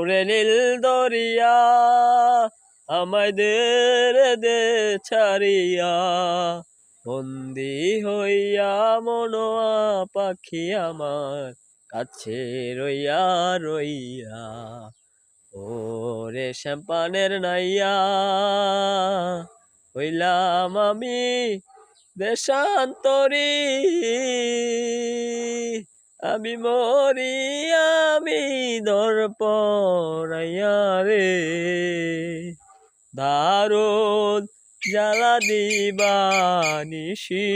ওরে নীল দরিয়া আমাদের দে ছাড়িয়া, বন্দি হইয়া মনোয়া পাখি আমার কাছে রইয়া রইয়া। ওরে শ্যাম্পানের নাইয়া হইলাম আমি দেশান্তরী, আমি মরি আমি দর পড়াইয়া রে। দারুণ জ্বালা দিবা নিশি,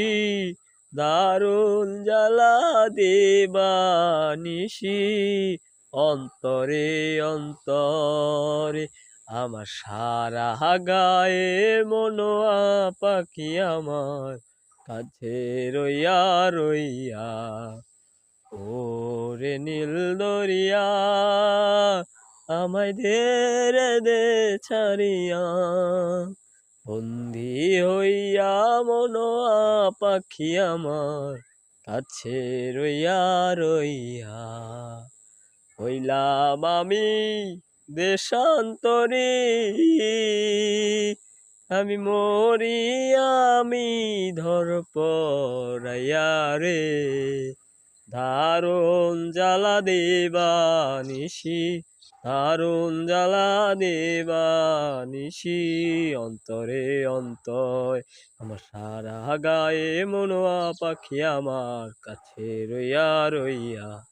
দারুণ জ্বালা দিবা নিশি, অন্তরে অন্তরে আমার সারা গায়ে মনোয়া পাখি আমার কাছে রইয়া রইয়া। ওরে নীল দরিয়া আমায় দে ছাড়িয়া, বন্দি হইয়া মনোয়া পাখি আমার কাছে রইয়া রইয়া। হইলাম আমি দেশান্তরী, আমি মরি আমি ধর পড়াইয়া রে। দারুণ জ্বালা দিবা নিশি, দারুণ জ্বালা দিবা নিশি, অন্তরে অন্তরে আমার সারা গায়ে মনোয়া পাখি আমার কাছে রইয়া রইয়া।